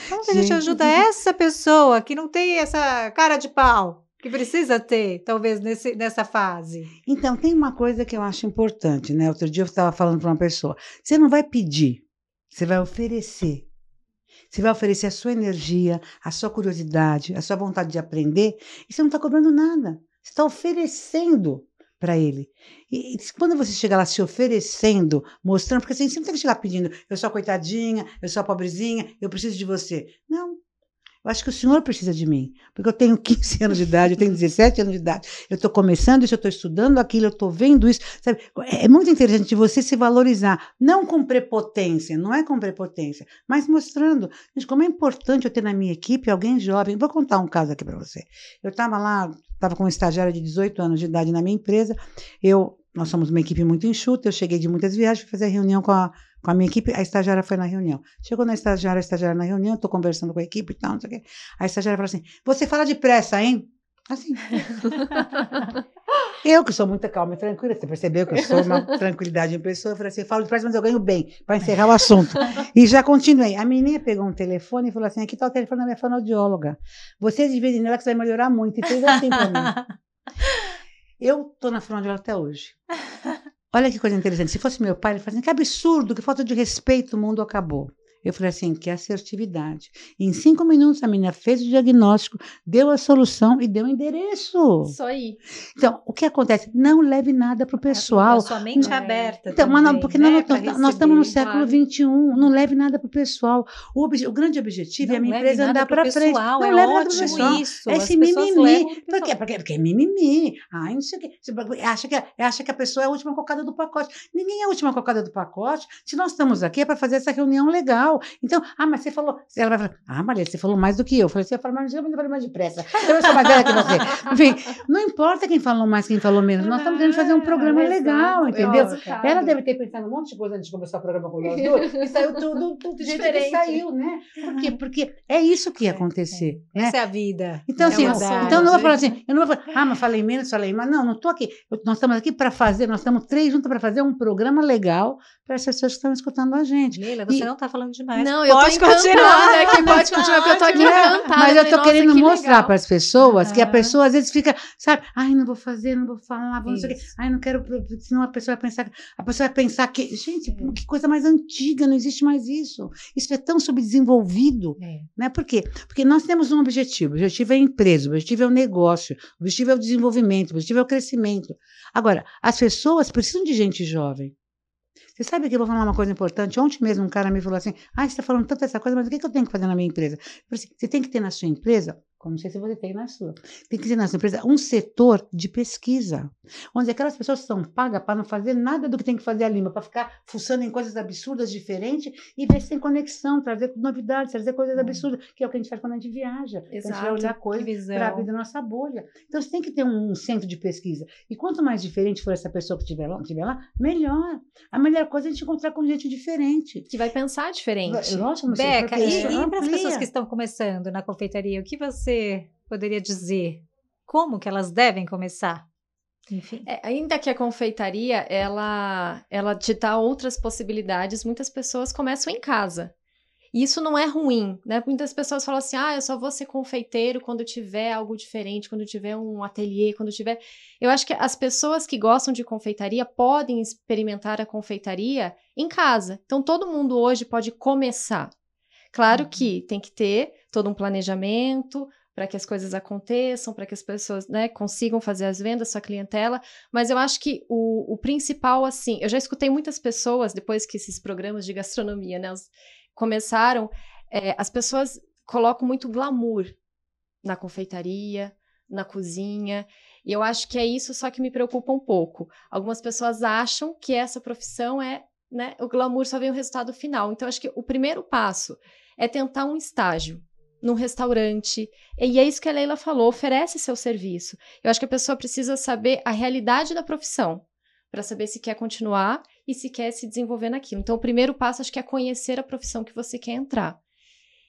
Como que a gente Gente. ajuda essa pessoa que não tem essa cara de pau, que precisa ter, talvez, nessa fase? Então, tem uma coisa que eu acho importante, né? Outro dia eu estava falando para uma pessoa, você não vai pedir, você vai oferecer. Você vai oferecer a sua energia, a sua curiosidade, a sua vontade de aprender, e você não está cobrando nada. Você está oferecendo para ele. E quando você chega lá se oferecendo, mostrando, porque assim, você não tem que chegar pedindo, eu sou a coitadinha, eu sou a pobrezinha, eu preciso de você. Não. Eu acho que o senhor precisa de mim, porque eu tenho 15 anos de idade, eu tenho 17 anos de idade, eu estou começando isso, eu estou estudando aquilo, eu estou vendo isso, sabe? É muito interessante você se valorizar, não com prepotência, não é com prepotência, mas mostrando, gente, como é importante eu ter na minha equipe alguém jovem. Vou contar um caso aqui para você. Eu estava lá, estava com um estagiário de 18 anos de idade na minha empresa, nós somos uma equipe muito enxuta, eu cheguei de muitas viagens, fui fazer reunião com a minha equipe, a estagiária foi na reunião. Chegou na estagiária, a estagiária na reunião, estou conversando com a equipe e tal, não sei o quê. A estagiária falou assim, você fala depressa, hein? Assim. Eu que sou muito calma e tranquila, você percebeu que eu sou uma tranquilidade em pessoa, eu falei assim, falo depressa, mas eu ganho bem, para encerrar o assunto. E já continuei. A menina pegou um telefone e falou assim, aqui está o telefone da minha fonoaudióloga. Vocês dividem nela que você vai melhorar muito. E fez assim para mim. Eu estou na fonoaudióloga até hoje. Olha que coisa interessante. Se fosse meu pai, ele falaria assim, que absurdo, que falta de respeito, o mundo acabou. Eu falei assim, que assertividade. Em 5 minutos, a menina fez o diagnóstico, deu a solução e deu o endereço. Isso aí. Então, o que acontece? Não leve nada para o pessoal. A sua mente aberta Então, também, mas não, porque né, nós estamos no século claro. XXI, não leve nada para o pessoal. O grande objetivo é a minha empresa andar para frente. Não é leve nada para o ótimo pessoal. isso. Esse as pessoas mimimi. levam pro Por quê? pessoal. Porque é mimimi. Ai, não sei o quê. Você acha que a pessoa é a última cocada do pacote. Ninguém é a última cocada do pacote. Se nós estamos aqui é para fazer essa reunião legal. Então, mas você falou. Ela vai falar, Maria, você falou mais do que eu. Eu falei assim, eu falei mais depressa. Eu sou mais velha que você. Enfim, não importa quem falou mais, quem falou menos. Nós estamos querendo fazer um programa legal, entendeu? Ela deve ter pensado um monte de coisa antes de começar o programa com nós duas, e saiu tudo do jeito que saiu, né? Por quê? Porque é isso que ia acontecer. Né? Essa é a vida. Então, assim, verdade. então eu não vou falar assim, eu não vou falar, mas falei menos, falei mais. Não estou aqui. Nós estamos aqui para fazer, nós estamos 3 juntos para fazer um programa legal para as pessoas que estão escutando a gente. Leila, você não está falando demais. Não, eu pode tô continuar. aqui, pode continuar, porque eu tô aqui encantada. Mas eu tô querendo mostrar legal. para as pessoas que a pessoa às vezes fica, sabe, ai, não vou fazer, não vou falar, não sei o quê. Ai, não quero, senão a pessoa vai pensar que, gente, que coisa mais antiga, não existe mais isso. Isso é tão subdesenvolvido, né? Por quê? Porque nós temos um objetivo. O objetivo é a empresa, o objetivo é o negócio, o objetivo é o desenvolvimento, o objetivo é o crescimento. Agora, as pessoas precisam de gente jovem. Você sabe que eu vou falar uma coisa importante? Ontem mesmo um cara me falou assim, você está falando tanto essa coisa, mas o que eu tenho que fazer na minha empresa? Eu falei assim, você tem que ter na sua empresa, como não sei se você tem na sua, tem que ter na sua empresa um setor de pesquisa, onde aquelas pessoas são pagas para não fazer nada do que tem que fazer ali, para ficar fuçando em coisas absurdas, diferentes, e ver se tem conexão, trazer novidades, trazer coisas absurdas, que é o que a gente faz quando a gente viaja. A gente vai olhar coisas para abrir da nossa bolha. Então, você tem que ter um centro de pesquisa. E quanto mais diferente for essa pessoa que estiver lá, melhor. A melhor coisa é a gente encontrar com gente diferente. Que vai pensar diferente. Lógico, Beca, e para as amplia. pessoas que estão começando na confeitaria, o que você poderia dizer? Como que elas devem começar? Enfim. Ainda que a confeitaria, ela te dá outras possibilidades, muitas pessoas começam em casa. E isso não é ruim, né? Muitas pessoas falam assim, eu só vou ser confeiteiro quando tiver algo diferente, quando tiver um ateliê, quando tiver... Eu acho que as pessoas que gostam de confeitaria podem experimentar a confeitaria em casa. Então, todo mundo hoje pode começar. Claro que tem que ter todo um planejamento para que as coisas aconteçam, para que as pessoas, né, consigam fazer as vendas, sua clientela, mas eu acho que o principal, assim, eu já escutei muitas pessoas, depois que esses programas de gastronomia, né, começaram, as pessoas colocam muito glamour na confeitaria, na cozinha, e eu acho que é isso só que me preocupa um pouco. Algumas pessoas acham que essa profissão né, o glamour só vem o resultado final. Então, acho que o primeiro passo é tentar um estágio num restaurante, e é isso que a Leila falou, oferece seu serviço. Eu acho que a pessoa precisa saber a realidade da profissão, para saber se quer continuar e se quer se desenvolver naquilo. Então, o primeiro passo, acho que é conhecer a profissão que você quer entrar.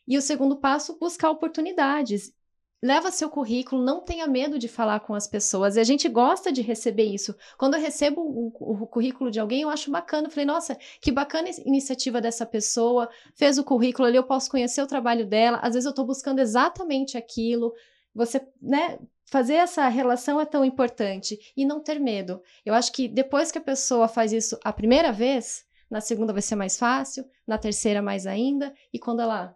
E o segundo passo, buscar oportunidades. Leva seu currículo, não tenha medo de falar com as pessoas. E a gente gosta de receber isso. Quando eu recebo o currículo de alguém, eu acho bacana. Eu falei, nossa, que bacana a iniciativa dessa pessoa. Fez o currículo ali, eu posso conhecer o trabalho dela. Às vezes eu estou buscando exatamente aquilo. Você, né, fazer essa relação é tão importante. E não ter medo. Eu acho que depois que a pessoa faz isso a primeira vez, na segunda vai ser mais fácil, na terceira mais ainda. E quando ela...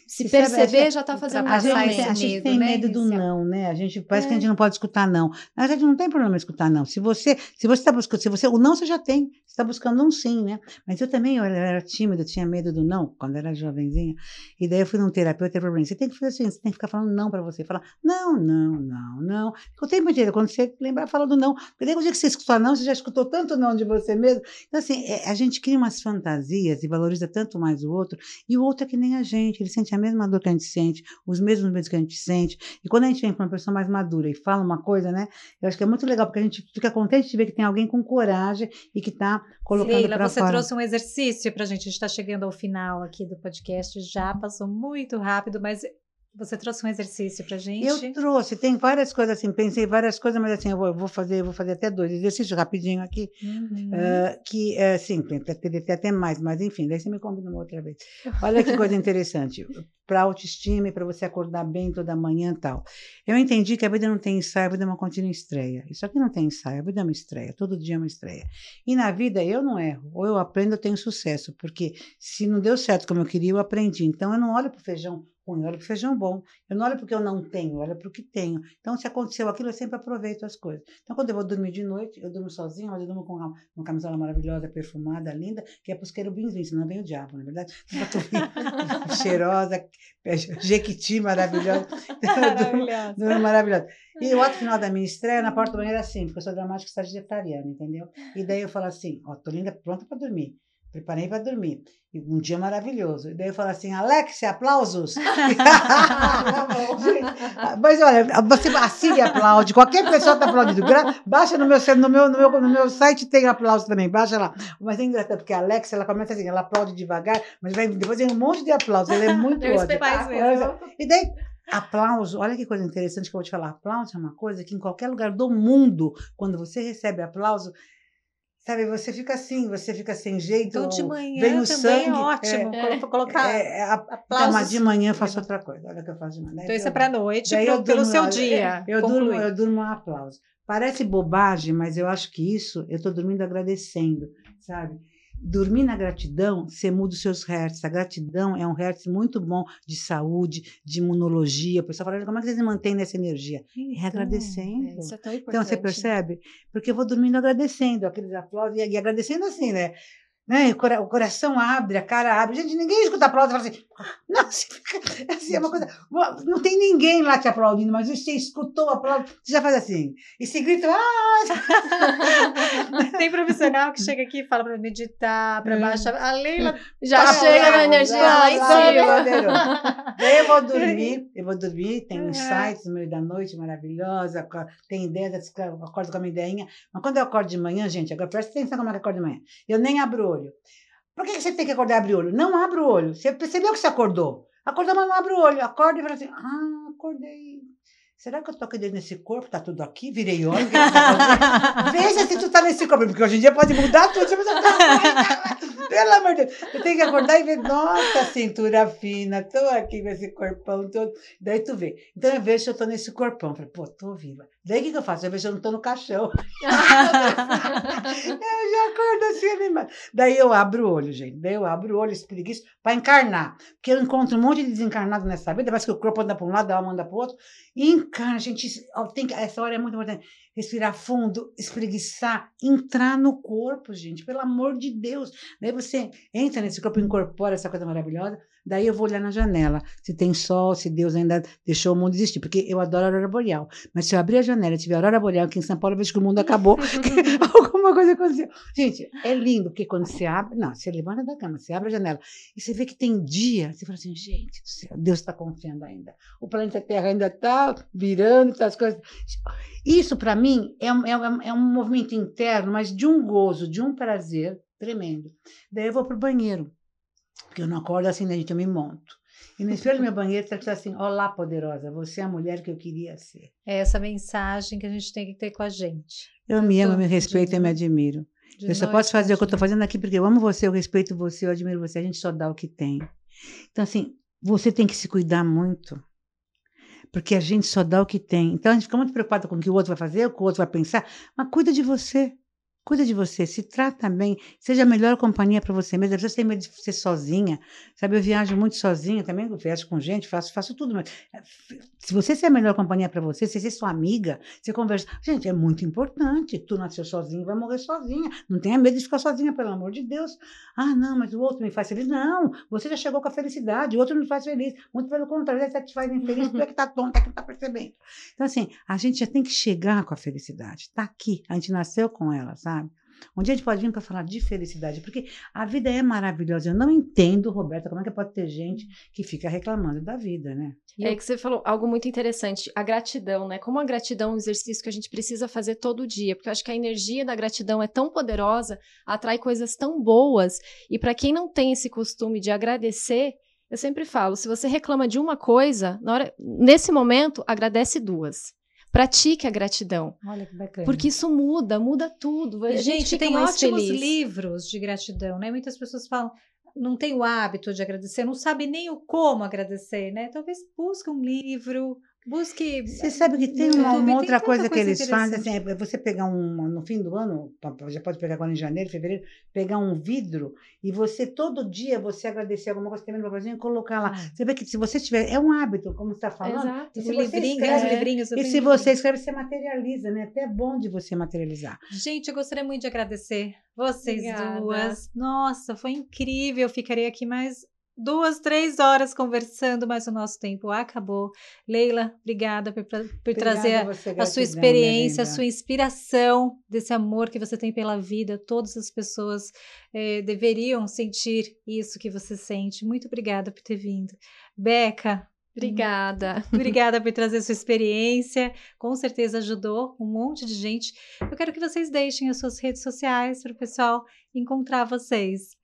Se perceber, já está fazendo a gente tem medo do não, né? A gente parece que a gente não pode escutar não. A gente não tem problema em escutar não. Se você está buscando, o não você já tem, você está buscando um sim, né? Mas eu também, eu era tímida, tinha medo do não, quando era jovenzinha. E daí eu fui num terapeuta e falei, você tem que fazer assim, você tem que ficar falando não para você. Falar não. O tempo inteiro, quando você lembrar, fala do não. Porque daí o dia que você escutou não, você já escutou tanto não de você mesmo. Então, assim, a gente cria umas fantasias e valoriza tanto mais o outro. E o outro é que nem a gente, ele sente a mesma dor que a gente sente, os mesmos medos que a gente sente. E quando a gente vem para uma pessoa mais madura e fala uma coisa, né? Eu acho que é muito legal, porque a gente fica contente de ver que tem alguém com coragem e que está colocando para fora. Leila, você trouxe um exercício para a gente está chegando ao final aqui do podcast, já passou muito rápido, mas você trouxe um exercício para a gente? Eu trouxe, tem várias coisas assim, pensei várias coisas, mas assim, eu vou fazer até 2 exercícios rapidinho aqui, que é simples, até mais, mas enfim, daí você me convida uma outra vez. Olha que coisa interessante, para autoestima e para você acordar bem toda manhã e tal. Eu entendi que a vida não tem ensaio, a vida é uma contínua estreia. Isso aqui não tem ensaio, a vida é uma estreia, todo dia é uma estreia. E na vida eu não erro, ou eu aprendo ou tenho sucesso, porque se não deu certo como eu queria, eu aprendi. Então eu não olho para o feijão ruim, eu olho para o feijão bom. Eu não olho porque eu não tenho, eu olho para o que tenho. Então, se aconteceu aquilo, eu sempre aproveito as coisas. Então, quando eu vou dormir de noite, eu durmo sozinha, mas eu durmo com uma camisola maravilhosa, perfumada, linda, que é para os querubinzinhos, senão vem o diabo, na verdade. Cheirosa, jequiti maravilhosa. Durmo maravilhosa. E o outro final da minha estreia, na porta do banheiro, assim, porque eu sou dramática sagitariana, entendeu? E daí eu falo assim, tô linda, pronta para dormir. Preparei para dormir. E um dia maravilhoso. E daí eu falo assim, Alexia, aplausos. Mas olha, a Siri aplaude, qualquer pessoa está aplaudindo. Baixa no meu site, tem aplauso também, baixa lá. Mas é engraçado, porque a Alexia, ela começa assim, ela aplaude devagar, mas depois vem um monte de aplausos. Ela é muito ótima. E daí, aplauso, olha que coisa interessante que eu vou te falar. Aplauso é uma coisa que em qualquer lugar do mundo, quando você recebe aplauso, sabe, você fica sem jeito. Então, de manhã vem o sangue, é ótimo. Colocar aplausos. Mas de manhã eu faço outra coisa. Olha o que eu faço de manhã. Então, isso é para a noite, pelo durmo, seu dia. Eu durmo um aplauso. Parece bobagem, mas eu acho que isso, eu estou dormindo agradecendo, sabe? Dormir na gratidão, você muda os seus hertz. A gratidão é um hertz muito bom de saúde, de imunologia. O pessoal fala, como é que você se mantém nessa energia? É agradecendo. Isso é tão importante. Então, você percebe? Porque eu vou dormindo agradecendo, aqueles aplausos, e agradecendo assim, né? O coração abre, a cara abre. Gente, ninguém escuta aplauso e fala assim, não, assim, é uma coisa, não tem ninguém lá te aplaudindo, mas você escutou o aplauso, você já faz assim, e se grita, Tem profissional que chega aqui e fala para meditar, para baixar, a Leila já chega na energia lá em cima. Daí eu vou dormir, tem insights no meio da noite, maravilhosa, tem ideias, acordo com a minha ideinha, mas quando eu acordo de manhã, gente, agora presta atenção como é que eu acordo de manhã, eu nem abro o olho. Por que você tem que acordar e abrir o olho? Não abre o olho. Você percebeu que você acordou. Acordou, mas não abre o olho. Acorda e fala assim, acordei. Será que eu tô aqui dentro desse corpo? Tá tudo aqui? Virei olho. Veja se tu tá nesse corpo. Porque hoje em dia pode mudar tudo. Pelo amor de Deus, eu tenho que acordar e ver, nossa, cintura fina, tô aqui com esse corpão todo. Daí tu vê. Então eu vejo se eu tô nesse corpão. Eu falei, pô, tô viva. Daí o que eu faço? Eu vejo se eu não tô no caixão. Eu já acordo assim animada. Daí eu abro o olho, gente. Daí eu abro o olho, espreguiço, para encarnar. Porque eu encontro um monte de desencarnado nessa vida. Parece que o corpo anda para um lado, a alma anda para o outro. E encarna, gente. Essa hora é muito importante. Respirar fundo, espreguiçar, entrar no corpo, gente. Pelo amor de Deus. Daí você entra nesse corpo, incorpora essa coisa maravilhosa. Daí eu vou olhar na janela. Se tem sol, se Deus ainda deixou o mundo existir. Porque eu adoro a aurora boreal. Mas se eu abrir a janela e tiver aurora boreal aqui em São Paulo, eu vejo que o mundo acabou. Alguma coisa aconteceu. Gente, é lindo, porque quando você abre... Não, você levanta da cama, você abre a janela e você vê que tem dia, você fala assim, gente do céu, Deus está confiando ainda. O planeta Terra ainda está virando, tá as coisas... Isso, para mim, é um movimento interno, mas de um gozo, de um prazer tremendo. Daí eu vou pro banheiro, porque eu não acordo assim, né, gente? Eu me monto. E no espelho do meu banheiro está assim, olá, poderosa, você é a mulher que eu queria ser. É essa mensagem que a gente tem que ter com a gente. Eu me amo, me respeito e me admiro. Eu só posso fazer o que eu estou fazendo aqui porque eu amo você, eu respeito você, eu admiro você. A gente só dá o que tem. Então, assim, você tem que se cuidar muito. Porque a gente só dá o que tem. Então, a gente fica muito preocupado com o que o outro vai fazer, o que o outro vai pensar. Mas cuida de você. Cuida de você, se trata bem, seja a melhor companhia para você mesmo. Às vezes você tem medo de ser sozinha, sabe? Eu viajo muito sozinha também, eu viajo com gente, faço tudo. Mas se você ser a melhor companhia para você, se ser sua amiga, você conversa. Gente, é muito importante. Tu nasceu sozinha, vai morrer sozinha. Não tenha medo de ficar sozinha, pelo amor de Deus. Ah, não, mas o outro me faz feliz. Não, você já chegou com a felicidade, o outro não faz feliz. Muito pelo contrário, você te faz infeliz, tu é que tá tonta, que não tá percebendo. Então, assim, a gente já tem que chegar com a felicidade. Tá aqui, a gente nasceu com ela, sabe? Um dia a gente pode vir para falar de felicidade, porque a vida é maravilhosa. Eu não entendo, Roberta, como é que pode ter gente que fica reclamando da vida, né? É que você falou algo muito interessante, a gratidão, né? Como a gratidão é um exercício que a gente precisa fazer todo dia, porque eu acho que a energia da gratidão é tão poderosa, atrai coisas tão boas, e para quem não tem esse costume de agradecer, eu sempre falo, se você reclama de uma coisa, nesse momento, agradece duas. Pratique a gratidão. Olha que bacana. Porque isso muda tudo. A gente fica tem mais ótimos feliz. livros de gratidão, né? Muitas pessoas falam, não tem o hábito de agradecer, não sabe nem o como agradecer, né? Talvez busque um livro, busque... Você sabe que tem uma outra coisa que eles fazem, assim, é você pegar no fim do ano, já pode pegar agora em janeiro, fevereiro, pegar um vidro e você, todo dia, você agradecer alguma coisa que tem no papelzinho e colocar lá. Você vê que se você tiver, é um hábito, como você está falando. Exato. E se você escreve, e se você escreve, você materializa, né? Até é bom de você materializar. Gente, eu gostaria muito de agradecer vocês Obrigada. duas. Nossa, foi incrível. Eu ficaria aqui mais 2, 3 horas conversando, mas o nosso tempo acabou. Leila, obrigada por trazer a sua experiência, a sua inspiração desse amor que você tem pela vida. Todas as pessoas deveriam sentir isso que você sente. Muito obrigada por ter vindo. Beca, Obrigada. Obrigada por trazer sua experiência. Com certeza ajudou um monte de gente. Eu quero que vocês deixem as suas redes sociais para o pessoal encontrar vocês.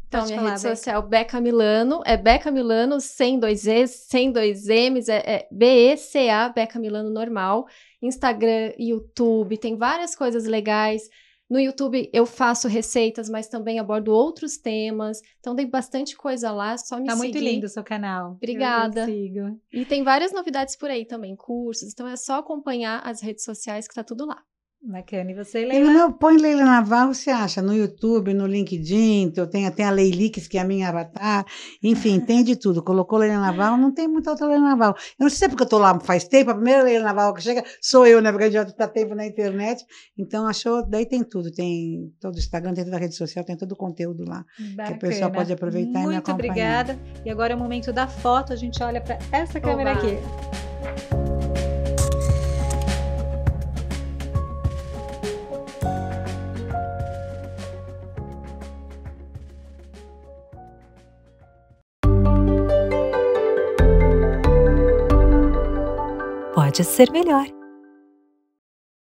Então, minha rede social, Beca Milano, é Beca Milano, sem 2 Es, sem 2 Ms, é BECA, Beca Milano normal. Instagram, YouTube, tem várias coisas legais. No YouTube eu faço receitas, mas também abordo outros temas. Então tem bastante coisa lá, só me seguir. Tá muito lindo o seu canal. Obrigada. Eu sigo. E tem várias novidades por aí também, cursos. Então é só acompanhar as redes sociais que tá tudo lá. Bacana. E você, E Leila? põe Leila Navarro, você acha, no YouTube, no LinkedIn, tem a Leilix, que é a minha avatar, enfim, tem de tudo. Colocou Leila Navarro, não tem muita outra Leila Navarro. Eu não sei se é porque eu estou lá faz tempo, a primeira Leila Navarro que chega sou eu, né, porque a gente já está tempo na internet, então achou, daí tem tudo, tem todo o Instagram, tem toda a rede social, tem todo o conteúdo lá, Bacana. que a pessoa pode aproveitar e me acompanhar. Muito obrigada. E agora é o momento da foto, a gente olha para essa câmera aqui. Pode ser melhor.